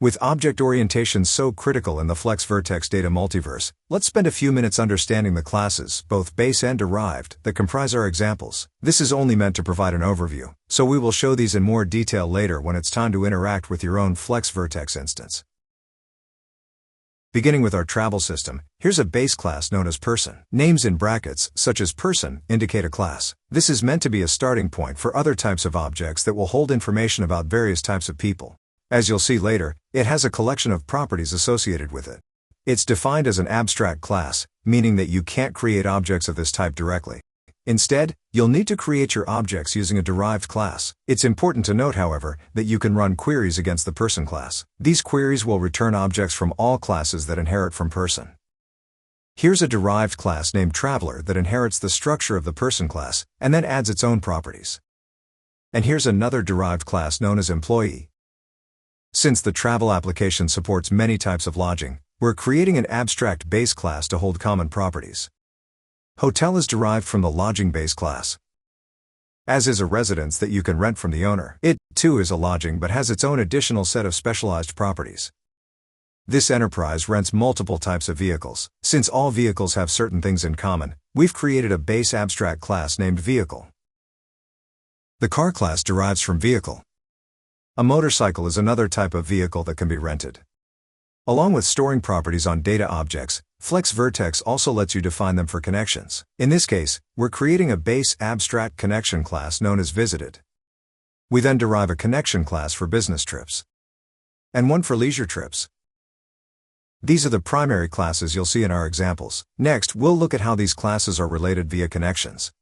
With object orientation so critical in the FlexVertex Data Multiverse, let's spend a few minutes understanding the classes, both base and derived, that comprise our examples. This is only meant to provide an overview, so we will show these in more detail later when it's time to interact with your own FlexVertex instance. Beginning with our travel system, here's a base class known as person. Names in brackets, such as person, indicate a class. This is meant to be a starting point for other types of objects that will hold information about various types of people. As you'll see later, it has a collection of properties associated with it. It's defined as an abstract class, meaning that you can't create objects of this type directly. Instead, you'll need to create your objects using a derived class. It's important to note, however, that you can run queries against the person class. These queries will return objects from all classes that inherit from person. Here's a derived class named Traveler that inherits the structure of the person class, and then adds its own properties. And here's another derived class known as Employee. Since the travel application supports many types of lodging, we're creating an abstract base class to hold common properties. Hotel is derived from the lodging base class, as is a residence that you can rent from the owner. It, too, is a lodging but has its own additional set of specialized properties. This enterprise rents multiple types of vehicles. Since all vehicles have certain things in common, we've created a base abstract class named Vehicle. The car class derives from vehicle. A motorcycle is another type of vehicle that can be rented. Along with storing properties on data objects, FlexVertex also lets you define them for connections. In this case, we're creating a base abstract connection class known as Visited. We then derive a connection class for business trips, and one for leisure trips. These are the primary classes you'll see in our examples. Next, we'll look at how these classes are related via connections.